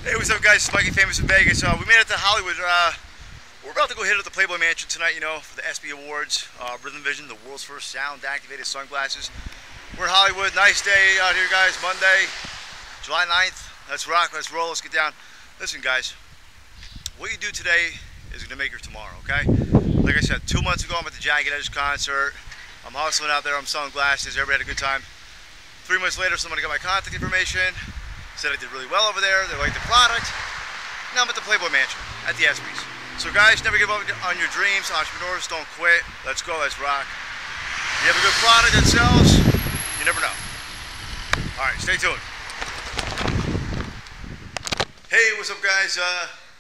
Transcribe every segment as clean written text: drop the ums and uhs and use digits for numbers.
Hey, what's up, guys? It's Mikey, famous in Vegas. We made it to Hollywood. We're about to go hit at the Playboy Mansion tonight, you know, for the ESPY Awards. Rhythm Vizion, the world's first sound-activated sunglasses. We're in Hollywood. Nice day out here, guys. Monday, July 9th. Let's rock. Let's roll. Let's get down. Listen, guys. What you do today is going to make your tomorrow, okay? Like I said, 2 months ago, I'm at the Jagged Edge concert. I'm hustling out there. I'm selling glasses. Everybody had a good time. 3 months later, somebody got my contact information. Said I did really well over there. They liked the product. Now I'm at the Playboy Mansion at the ESPYs. So guys, never give up on your dreams. Entrepreneurs, don't quit. Let's go. Let's rock. You have a good product that sells. You never know. All right, stay tuned. Hey, what's up, guys?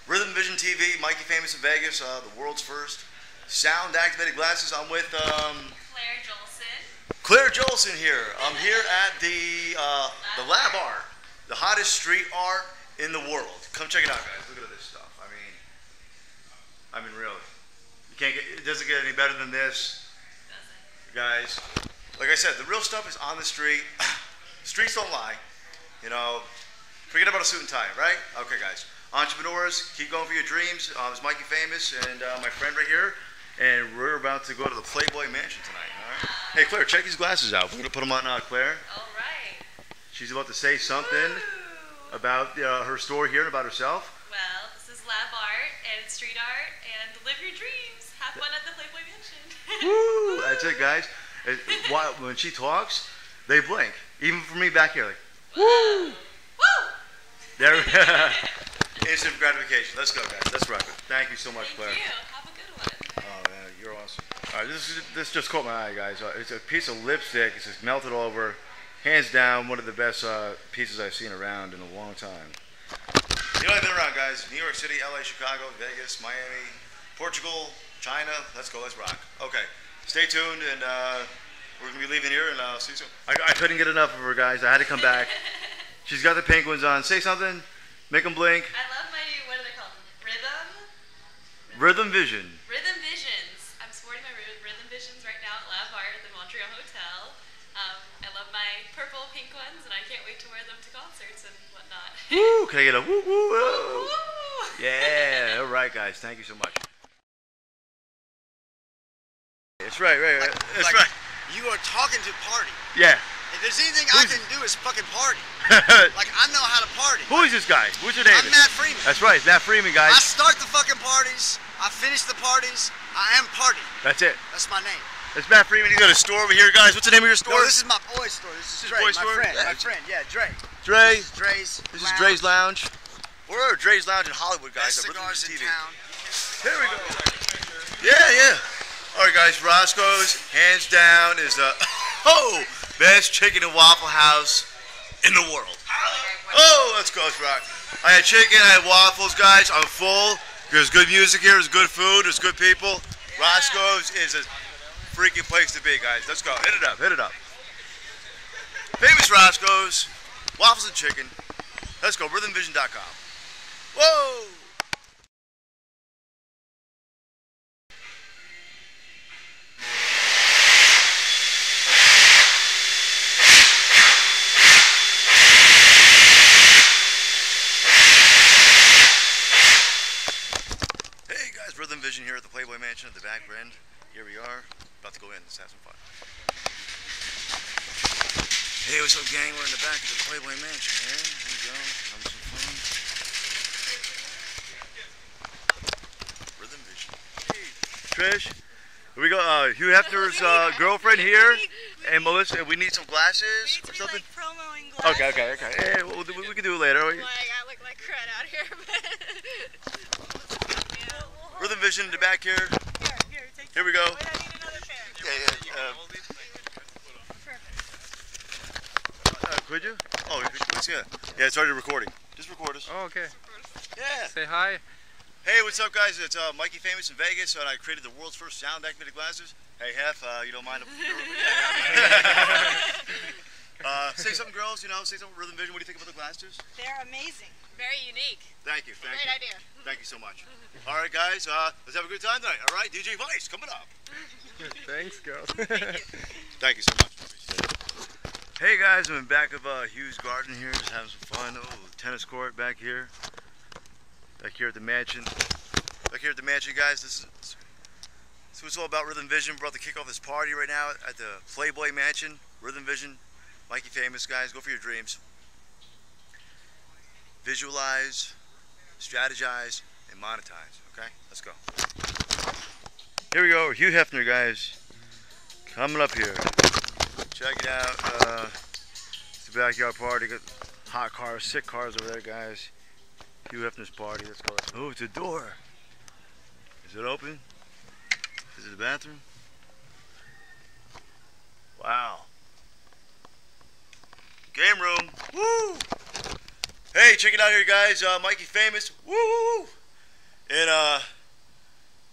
Rhythm Vizion TV, Mikey, famous in Vegas, the world's first sound-activated glasses. I'm with Claire Jolson. Claire Jolson here. I'm here at the Lab Art, the hottest street art in the world. Come check it out, guys. Look at this stuff. I mean, really. It doesn't get any better than this. Guys, like I said, the real stuff is on the street. Streets don't lie. You know, forget about a suit and tie, right? Okay, guys. Entrepreneurs, keep going for your dreams. It's Mikey Famous and my friend right here. And we're about to go to the Playboy Mansion tonight, all right? Hey, Claire, check these glasses out. We're going to put them on Claire. All right. She's about to say something about her store here and about herself. Well, this is lab art and street art and live your dreams. Have fun at the Playboy Mansion. Woo! That's it, guys. When she talks, they blink. Even for me back here, like, woo! Woo! There. Instant gratification. Let's go, guys. Let's rock it. Thank you so much, Claire. Thank you. Have a good one. Oh man, you're awesome. All right, this just caught my eye, guys. It's a piece of lipstick. It's just melted all over. Hands down, one of the best pieces I've seen around in a long time. You know, I've been around, guys. New York City, LA, Chicago, Vegas, Miami, Portugal, China. Let's go. Let's rock. Okay. Stay tuned, and we're going to be leaving here, and I'll see you soon. I couldn't get enough of her, guys. I had to come back. She's got the pink ones on. Say something. Make them blink. I love my new, what are they called? Rhythm Vizion. Rhythm Visions. I'm sporting my Rhythm Visions right now at Lab Art at the Montreal Hotel. I love my purple, pink ones, and I can't wait to wear them to concerts and whatnot. Woo! Can I get a woo woo? Woo! Yeah. All right, guys. Thank you so much. That's right. That's right. You are talking to party. Yeah. If there's anything I can do is fucking party. Like, I know how to party. Who is this guy? What's your name? I'm Matt Freeman. That's right, Matt Freeman, guys. I start the fucking parties. I finish the parties. I am party. That's it. That's my name. It's Matt Freeman. He's got a store over here, guys. What's the name of your store? No, this is my boy's store. This is Dre, boy's my store? friend. Yeah. My friend, yeah, Dre. Dre. This is Dre's This is Dre's Lounge. We're at Dre's Lounge in Hollywood, guys. Best cigars in town. Here we go. Yeah. All right, guys. Roscoe's, hands down, is the best chicken and waffle house in the world. Oh, let's go, let's rock. I had chicken, I had waffles, guys. I'm full. There's good music here. There's good food. There's good people. Roscoe's is a freaking place to be, guys. Let's go. Hit it up. Hit it up. Famous Roscoe's, waffles and chicken. Let's go. RhythmVizion.com. Whoa! Rhythm Vizion here at the Playboy Mansion at the back end. Here we are, about to go in. Let's have some fun. Hey, what's up, gang? We're in the back of the Playboy Mansion here. There we go. Having some fun. Rhythm Vizion. Hey, Trish. Here we go. Hugh Hefner's girlfriend here, and Melissa. We need some glasses or something. Like promoing glasses. Okay. Hey, we can do it later. Like, I look like crud out here, but... Rhythm Vizion in the back here. Here we go. Wait, I need another pair. Could you? Oh, let's see it. Yeah, it's already recording. Just record us. Oh, okay. Yeah. Say hi. Hey, what's up, guys? It's Mikey Famous in Vegas, and I created the world's first sound-activated glasses. Hey, Hef, you don't mind? Say something, girls. You know, say something. Rhythm Vizion. What do you think about the glasses? They're amazing. Very unique. Thank you. Great idea. Thank you so much. All right, guys. Let's have a good time tonight. All right, DJ Vice coming up. Thanks, girls. Thank you so much. Hey guys, I'm in back of Hugh's garden here, just having some fun. Oh, tennis court back here. Back here at the mansion. Back here at the mansion, guys. This is what it's all about. Rhythm Vision. We're about to kick off this party right now at the Playboy mansion. Rhythm Vision. Mikey Famous, guys. Go for your dreams. Visualize, strategize, and monetize. Okay? Let's go. Here we go. Hugh Hefner, guys. Coming up here. Check it out. It's the backyard party. Got hot cars, sick cars over there, guys. Hugh Hefner's party. Let's go. Oh, it's a door. Is it open? Is it the bathroom? Wow. Game room. Woo! Hey, check it out here, guys. Mikey Famous. Woo! In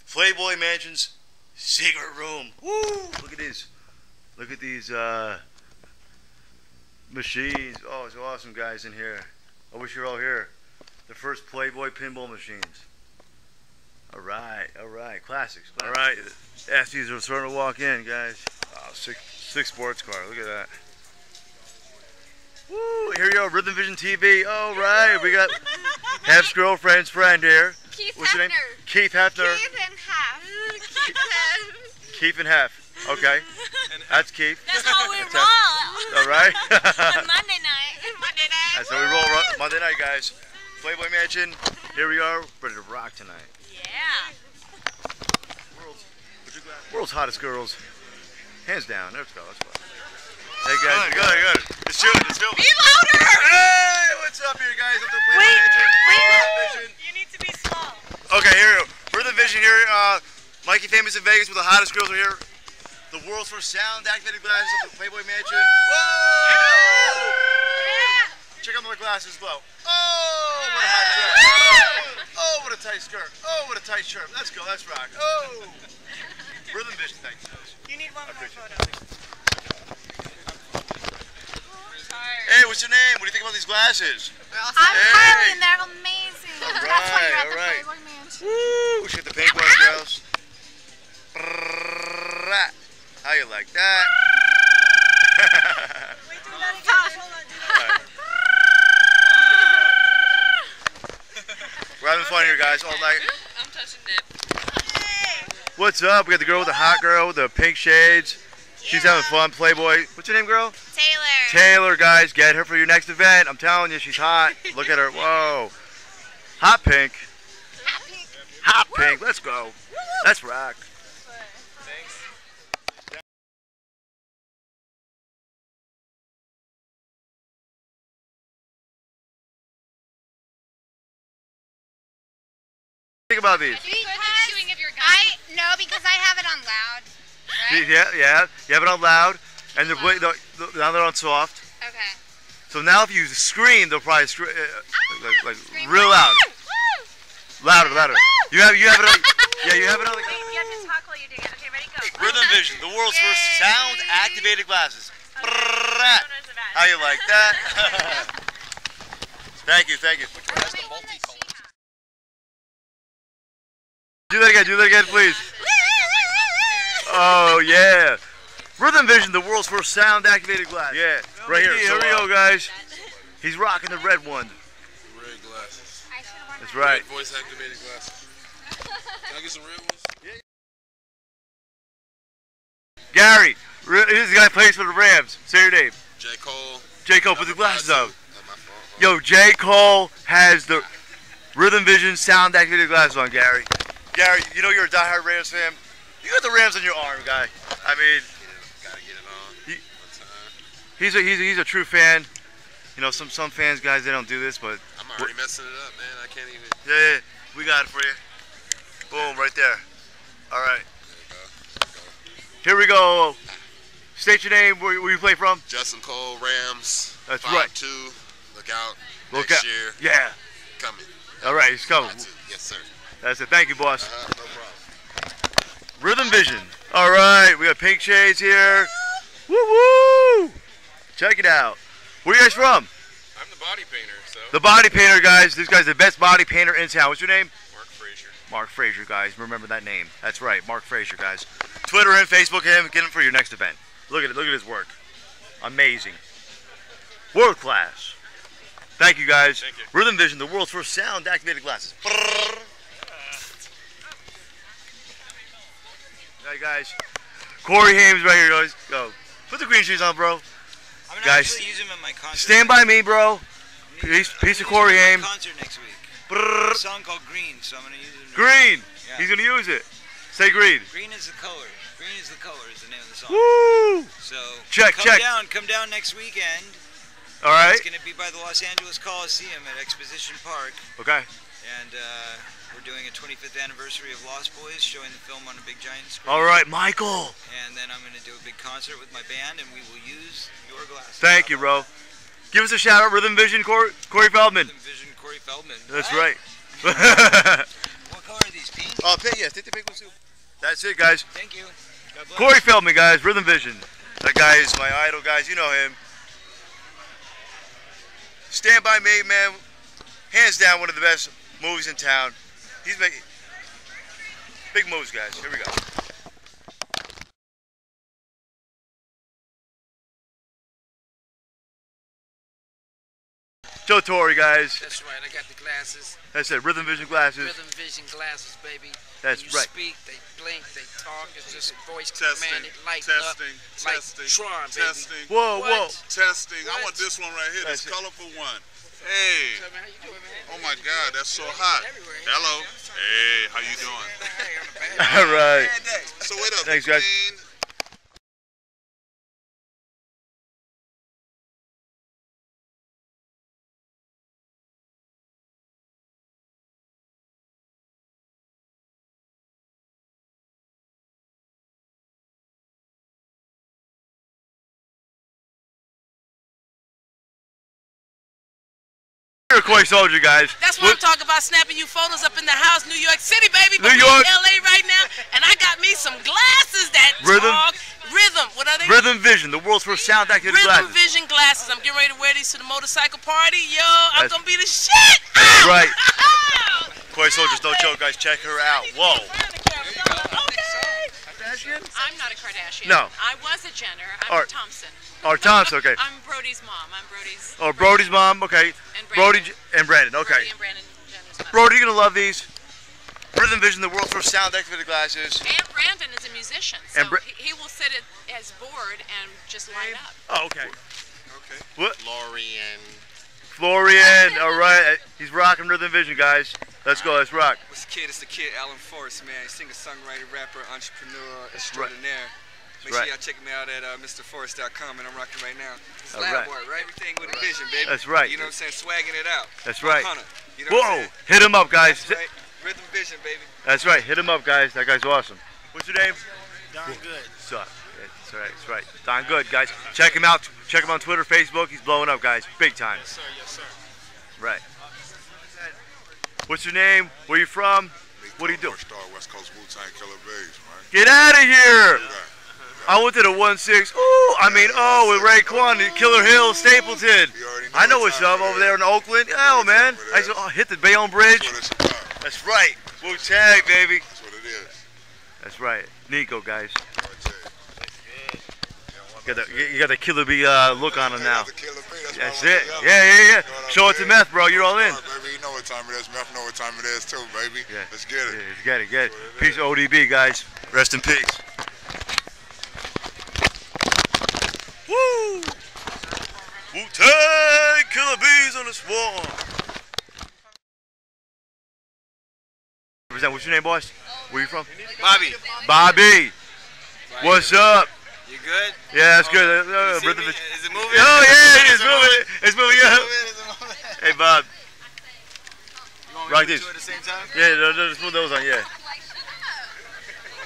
Playboy Mansion's secret room. Woo! Look at these. Look at these machines. Oh, it's awesome, guys, in here. I wish you were all here. The first Playboy pinball machines. All right, classics. All right, SEs are starting to walk in, guys. Oh, sick sports car. Look at that. Woo! Here you go, Rhythm Vision TV. All right, we got Hef's girlfriend's friend here. What's your name? Keith Hefner. Keith and Half. Keith and Hef. Okay, that's Keith. That's how we roll. All right. On Monday night. Monday night. That's how we roll Monday night, guys. Playboy Mansion. Here we are, ready to rock tonight. Yeah. World's hottest girls, hands down. Let's go. Hey guys, good. It's filming. Be louder. Hey, what's up here, guys? Up to Playboy Mansion. Rhythm Vision. You need to be small. Okay, here we go. Rhythm Vision here. Mikey Famous in Vegas with the hottest girls are here. The world's first sound-activated glasses at the Playboy Mansion. Whoa! Check out my glasses as well. Oh, what a hot dress. Oh, what a tight skirt. Oh, what a tight shirt. Let's go. Let's rock. Oh. Rhythm Vision, thank you. You need one more photo. Hey, what's your name? What do you think about these glasses? I'm Kylie and they're amazing. That's why you're at the Playboy Mansion. Woo! We should get the pink ones, girls. How you like that? Wait, do that again. Hold on, do that. We're having fun here, guys, all night. I'm touching it. What's up? We got the girl with the hot girl with the pink shades. She's having fun. Playboy. What's your name, girl? Taylor. Taylor, guys. Get her for your next event. I'm telling you, she's hot. Look at her. Whoa. Hot pink. Hot pink. Hot pink. Let's go. Let's rock. Think about these. No, because I have it on loud. Right? Yeah. You have it on loud, and now they're on soft. Okay. So now if you scream, they'll probably scream like real loud. Louder. You have it on. Yeah, you have it on. Wait, you have to talk while you do it. Okay, ready, go. Rhythm Vision, the world's first sound-activated glasses. How you like that? Thank you. Do that again, please. Oh, yeah. Rhythm Vision, the world's first sound-activated glass. Yeah, right here. Here we go, guys. He's rocking the red one. Red glasses. That's right. Red voice-activated glasses. Can I get some red ones? Gary, this is the guy who plays for the Rams. Say your name. J. Cole. J. Cole, put the glasses on. That's my fault. Yo, J. Cole has the Rhythm Vision sound-activated glasses on, Gary. Gary, you know you're a diehard Rams fan. You got the Rams on your arm, guy. I mean, Gotta get it on. he's a true fan. You know, some fans, guys, they don't do this, but I'm already messing it up, man. I can't even. yeah, we got it for you. Boom, right there. All right. Here we go. State your name. Where you play from? Justin Cole, Rams. That's 5-2. right. Look out. Look next out. year. Yeah. Coming. All right, he's coming. 5-2. Yes, sir. That's it. Thank you, boss. No problem. Rhythm Vision. All right, we got pink shades here. Woo woo! Check it out. Where are you guys from? I'm the body painter, so. The body painter, guys. This guy's the best body painter in town. What's your name? Mark Frazier. Mark Frazier, guys. Remember that name. That's right, Mark Frazier, guys. Twitter him, Facebook him. Get him for your next event. Look at it. Look at his work. Amazing. World class. Thank you, guys. Thank you. Rhythm Vizion, the world's first sound-activated glasses. Alright, guys. Corey Hames right here, guys. Go. Put the green shoes on, bro. I'm Guys, actually using them in my concert. Stand by me, bro. Piece of Corey Hames. Concert next week. Brrr. A song called Green, so I'm gonna use it. Green. Yeah. He's gonna use it. Say green. Green is the color. Green is the color is the name of the song. Woo! So Check. Come down next weekend. All right. It's gonna be by the Los Angeles Coliseum at Exposition Park. Okay. And we're doing a 25th anniversary of Lost Boys, showing the film on a big giant screen. All right, Michael. And then I'm gonna do a big concert with my band, and we will use your glasses. Thank you, bro. Give us a shout out, Rhythm Vizion, Corey Feldman. Rhythm Vizion, Corey Feldman. That's What? right. What color are these, pink? Oh, pink, yes. Take the pink one too. That's it, guys. Thank you. God bless. Corey Feldman, guys. Rhythm Vizion. That guy is my idol, guys. You know him. Stand By Me, man. Hands down, one of the best movies in town. He's making big moves, guys. Here we go. Joe Torry, guys. That's right, I got the glasses. That's it, Rhythm Vizion glasses. Rhythm Vizion glasses, baby. That's when you right. Speak, they blink, they talk. It's just a voice Testing, commanded, light testing, up, like testing, Tron, baby. testing. Whoa, whoa. What? Testing. I What? want this one right here. This That's it. colorful one. Hey. So, man, how you doing, man? Oh my God, that's so hot. Everywhere. Hello. Hey, how you doing? Hey, on the bad. All right. So wait up. Thanks, guys. Clean. You're a Koi soldier, guys. That's what I'm talking about, snapping you photos up in the house, New York City, baby. But New we York. in LA right now, and I got me some glasses that Rhythm. talk. Rhythm, what are they? Rhythm Vizion, the world's first sound-activated Rhythm glasses. Vizion glasses. I'm getting ready to wear these to the motorcycle party. Yo, I'm That's- gonna be the shit. That's Ow! right. Ow! Koi soldiers, no joke, guys. Check her out. Whoa. Okay. I'm not a Kardashian. No. I was a Jenner. I'm Or- a Thompson. Or Thompson, okay. I'm Brody's mom. I'm Brody's. Oh, Brody's mom, okay. And Brody Brandon. and Brandon, okay. Brody and Brandon Jenner's mother. Brody, you're gonna love these. Rhythm Vizion, the world's first sound-activated glasses. And Brandon is a musician, so And he will sit at his board and just line up. Oh, okay. Okay. What? Florian. Florian, all right. He's rocking Rhythm Vizion, guys. Let's go, let's rock. What's the kid? It's the kid, Alan Forrest, man. He's singer, songwriter, rapper, entrepreneur, extraordinaire. Make sure y'all check me out at MrForrest.com, and I'm rocking right now. It's All lab right. boy, right? Everything with a vision, baby. That's right. You know what I'm saying? Swagging it out. That's right. Hunter, you know what I'm Whoa, saying? hit him up, guys. That's right. Rhythm Vizion, baby. That's right, hit him up, guys. That guy's awesome. What's your name? Darn good. So, that's right, that's right. Don Good, guys. Check him out. Check him on Twitter, Facebook. He's blowing up, guys. Big time. Yes, sir. Yes, sir. Right. What's your name? Where you from? What do you do? Star West Coast Wu-Tang Killer Bees, man. Get out of here! Do that. I went to the 1-6. With Raekwon, Killer Hill, Stapleton. You already know I know what what's time up it over is. there in Oakland. Oh, what man. time it I is. used to hit the Bayonne Bridge. That's what it's about. That's right. Wu-Tang, baby. That's what it is. That's right. Nico, guys. I tell you. You got the Killer Bee look on him now. That's the Killer Bee. That's That's why I it. want to Yeah. You know what I'm Show it to saying? Meth, bro. You're all in. Baby, you know what time it is. Meth know what time it is too, baby. Yeah. Let's get it. Yeah, get it. Peace, ODB, guys. Rest in peace. Woo! Wu-Tang Killer Bees on the swarm. What's your name, boss? Where you from? Bobby, Bobby. What's up? you good? Yeah, that's good. You see Rhythm me? Vizion. Is it moving? Oh yeah, Is it's it moving. It's moving. Yeah. Is it moving? Hey, Bob. You want me Rock to do this. two at the same time? Yeah, just put those on. Yeah.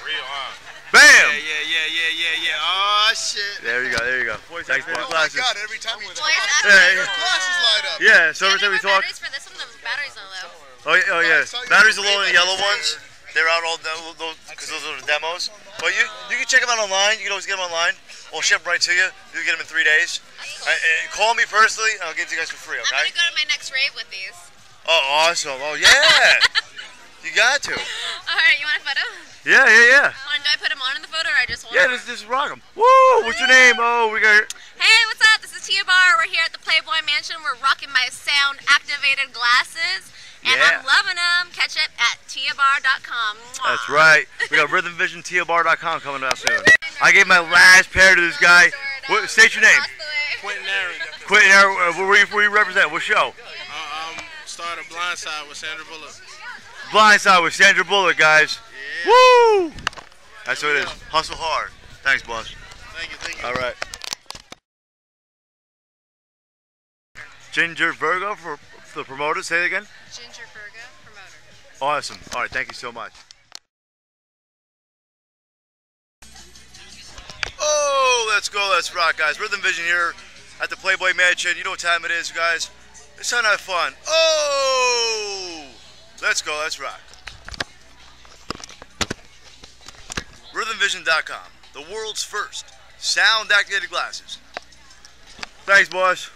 Real, huh? Bam. Yeah. Oh, shit. There you go. Thanks for the Oh my glasses. God! Every time you talk, Hey. your glasses light up. Yeah. So every time we talk. Batteries for this one, the batteries are low. Oh yeah. Batteries are low in the yellow ones. They're out all those because those are the demos. But you can check them out online. You can always get them online. We'll ship them right to you. You can get them in 3 days. Call me personally, and I'll give it to you guys for free. I'm Okay? gonna go to my next rave with these. Oh, awesome. Oh yeah. You got to. Alright, you want a photo? Yeah. Do I put them on in the photo or I just hold Yeah, them? just rock them. Woo! What's your name? Oh, we got. Hey, what's up? This is is Tia Bar. We're here at the Playboy Mansion. We're rocking my sound-activated glasses, and I'm loving them. Catch it at tiabar.com. That's right. We got Rhythm Vizion, tiabar.com coming out soon. I gave my last pair to this guy. State your name. Quentin Aaron. Quentin Aaron, where you represent? What show? Started Blindside with Sandra Bullock. Blindside with Sandra Bullock, guys. Yeah. Woo! That's what it is. Hustle hard. Thanks, boss. Thank you. All right. Ginger Virgo for the promoter. Say it again. Ginger Virgo, promoter. Awesome. All right. Thank you so much. Oh, let's go. Let's rock, guys. Rhythm Vizion here at the Playboy Mansion. You know what time it is, guys. It's time to have fun. Oh! Let's go. Let's rock. RhythmVizion.com, the world's first sound-activated glasses. Thanks, boss.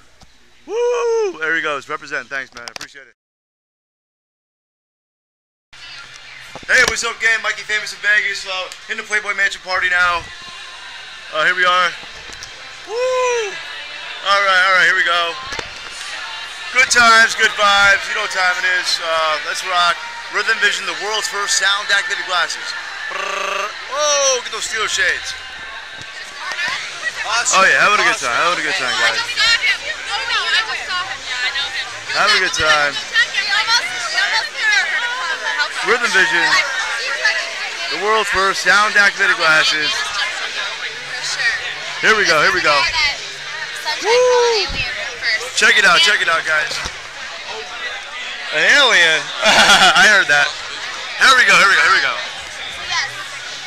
Woo! There he goes. Represent. Thanks, man. I appreciate it. Hey, what's up, gang? Mikey Famous in Vegas. In the Playboy Mansion party now. Here we are. Woo! All right. Here we go. Good times, good vibes. You know what time it is. Let's rock. Rhythm Vizion, the world's first sound-activated glasses. Oh, get those steel shades. Awesome. Oh yeah, having a good time. Having a good time, guys. Having a good time. Rhythm Vizion, the world's first sound-activated glasses. Here we go. Woo! Check it out, guys. An alien? I heard that. Here we go.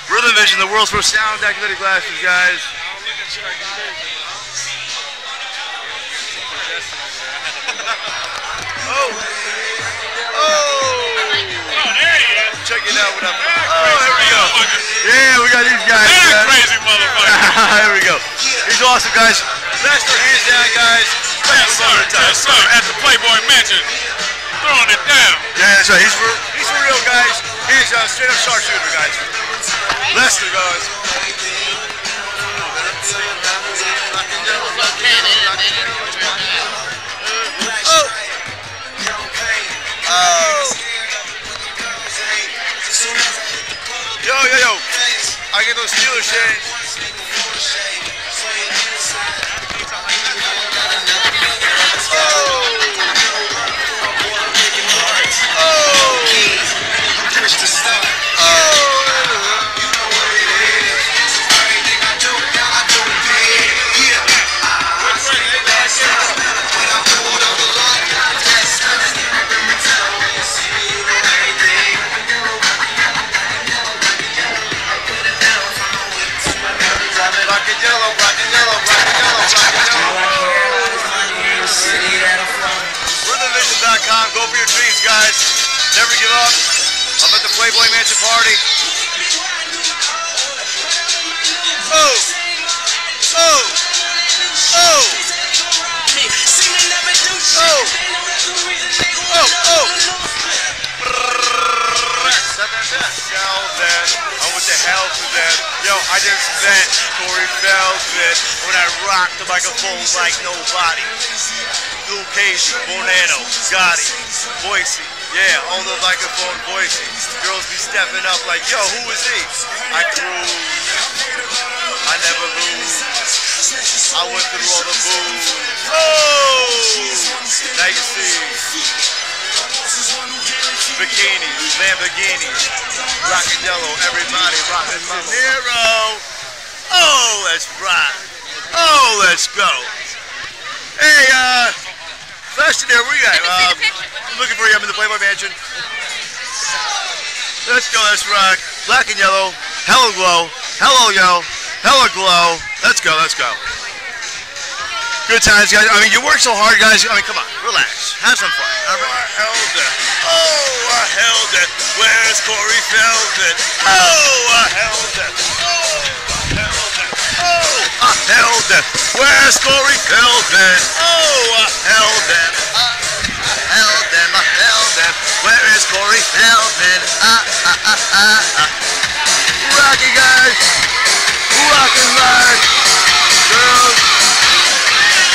Rhythm Vizion, the world's first sound-activated glasses, guys. Oh, there he is. Check it out. What up? Oh, here we go. Yeah, we got these guys. Crazy motherfucker. Here we go. He's awesome, guys. Master hands down, guys. Yes, sir. At the Playboy Mansion. Throwing it down. Yeah, that's right. He's for real, guys. Hands down, straight up sharpshooter, guys. Lester, guys. Yo. I get those Steelers shades. RhythmVizion.com. Go for your dreams, guys. Never give up. I'm at the Playboy Mansion party. I'm with the hell for that. Yo, I just met Torry when I rocked the microphone like nobody. Blue Casey, Bonano, Gotti, Boise, yeah, on the microphone, Boise. Girls be stepping up like, yo, who is he? I cruise, I never lose. I went through all the booze. Oh, now you see. Bikinis, Lamborghinis, rockin' yellow, everybody rockin' my Nero. Oh, let's rock. Oh, let's go. Hey, Sebastian there, where you at? I'm looking for you. I'm in the Playboy Mansion. Let's go, let's rock. Black and yellow, hello glow, hello yo, hello glow. Let's go. Good times, guys. I mean, you work so hard, guys. I mean, come on, relax. Have some fun. I held it. Oh, I held it. Where's Corey Feldman? Oh, I held it. I held it. Where's Corey Feldman? Oh, I held him. I held him. Where is Corey Feldman? Rocky, guys. Rockin' live. Girls.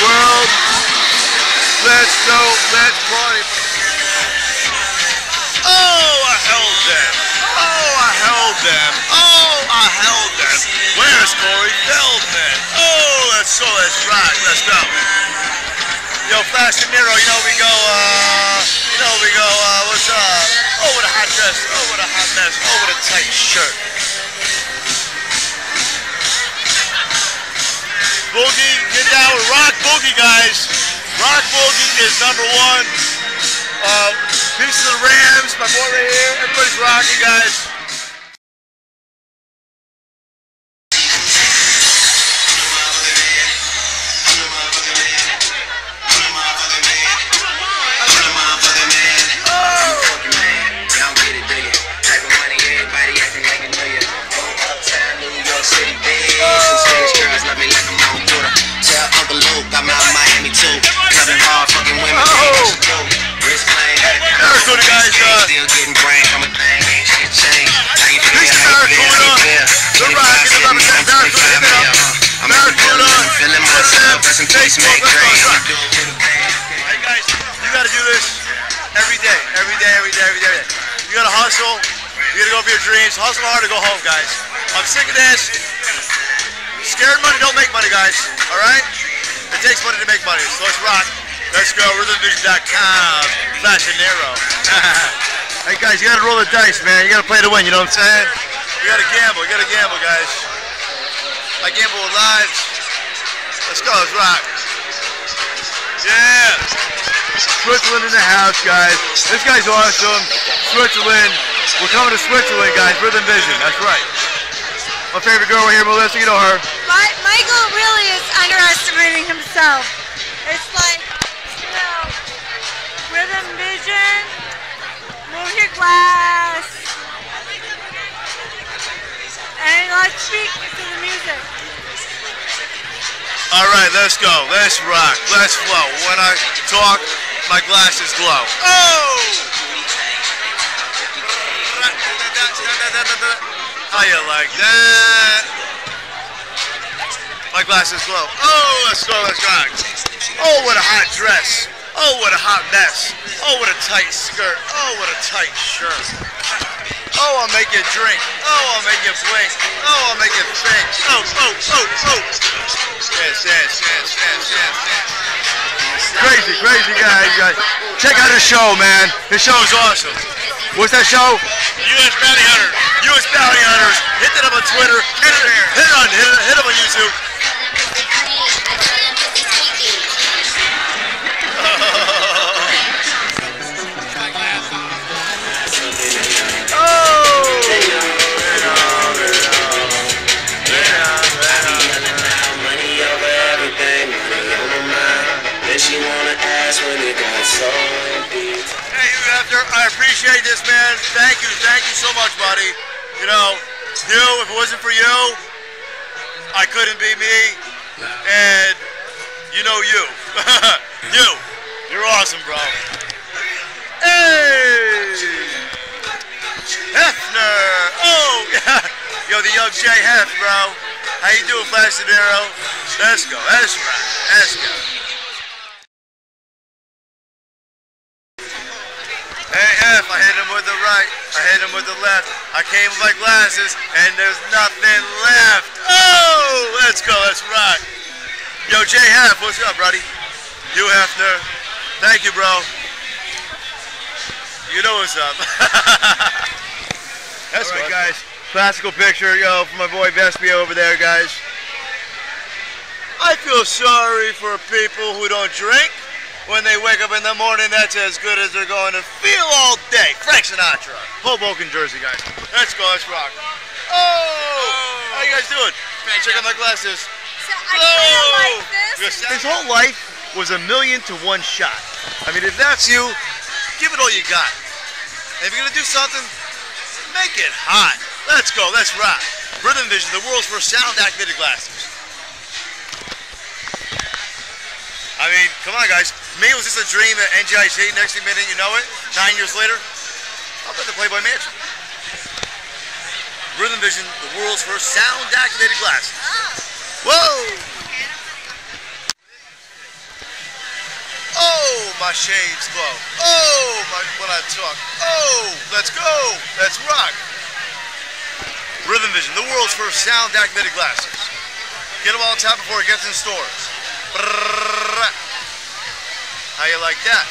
World Let's go. Let's party. Oh, I held them. Oh, I held them. Oh, I held them. Where's Corey Feldman? Oh, let's go. Let's rock. Let's go. Yo, Flash De Niro, you know we go, what's up? Oh, what a hot dress. Oh, what a hot mess. Oh, what a tight shirt. Boogie, get down with Rock Boogie, guys. Rock Boogie is #1. Peace to the Rams, my boy right here. Everybody's rocking, guys. Hey guys, you gotta do this every day. You gotta hustle, you gotta go for your dreams, hustle hard to go home, guys. I'm sick of this. Scared money don't make money, guys, alright? It takes money to make money, so let's rock. Let's go, rhythmvizion.com, Flash De Niro. Hey guys, you gotta roll the dice, man. You gotta play to win, you know what I'm saying? You gotta gamble, guys. I gamble with lives. Let's go, let's rock. Yeah. Switzerland in the house, guys. This guy's awesome. Switzerland. We're coming to Switzerland, guys. Rhythm Vizion, that's right. My favorite girl right here, Melissa, you know her. Michael really is underestimating himself. It's like, Rhythm Vizion, move your glass, and let's speak to the music. All right, let's go. Let's rock. Let's flow. When I talk, my glasses glow. Oh! How you like that? My glasses glow. Oh, let's go. Let's rock. Oh, what a hot dress. Oh, what a hot mess. Oh, what a tight skirt. Oh, what a tight shirt. Oh, I'll make you drink. Oh, I'll make you blink. Oh, I'll make you think. Oh. Dance. Crazy guys. Check out his show, man. His show is awesome. What's that show? U.S. Bounty Hunters. U.S. Bounty Hunters. Hit it up on Twitter. Hit up on YouTube. Hey, I appreciate this, man. Thank you so much, buddy. You know, if it wasn't for you, I couldn't be me. And you know you. You're awesome, bro. Hey! Hefner! Oh, yeah. Yo, the young Jay Hef, bro. How you doing, Flash De Niro? Let's go. That's right. Let's go. Hey, F, I hit him with the right. I hit him with the left. I came with my glasses, and there's nothing left. Oh, let's go. Let's rock. Yo, Jay Hef, what's up, buddy? You, Hefner. Thank you, bro. You know what's up. That's right, guys. Classical picture, yo, for my boy Vespio over there, guys. I feel sorry for people who don't drink. When they wake up in the morning, that's as good as they're going to feel all day. Frank Sinatra. Hoboken, Jersey, guys. Let's go, let's rock. Oh! How you guys doing? Check out my glasses. So I kind of like this. His whole life was a 1,000,000 to 1 shot. I mean, if that's you, give it all you got. And if you're going to do something, make it hot. Let's go, let's rock. Rhythm Vizion, the world's first sound-activated glasses. I mean, come on, guys. Me, was this a dream at NGIC? Next minute, you know it. 9 years later, I'm at the Playboy Mansion. Rhythm Vizion, the world's first sound-activated glasses. Whoa! Oh! Oh, my shades glow. Oh, when I talk. Oh, let's go. Let's rock. Rhythm Vizion, the world's first sound-activated glasses. Get them all on tap before it gets in stores. Brrr. How you like that?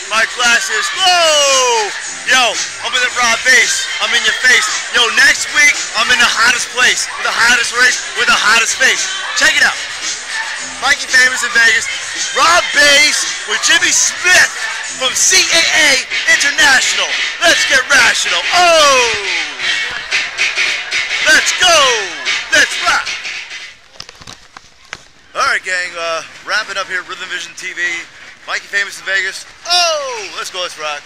My glasses glow! Yo, I'm in the raw bass. I'm in your face. Yo, next week, I'm in the hottest place, with the hottest race, with the hottest face. Check it out. Mikey Famous in Vegas. Raw bass with Jimmy Smith from CAA International. Let's get rational. Oh! Let's go! Let's rock! Alright, gang, wrapping up here at Rhythm Vizion TV. Mikey Famous in Vegas. Oh, let's go, let's rock.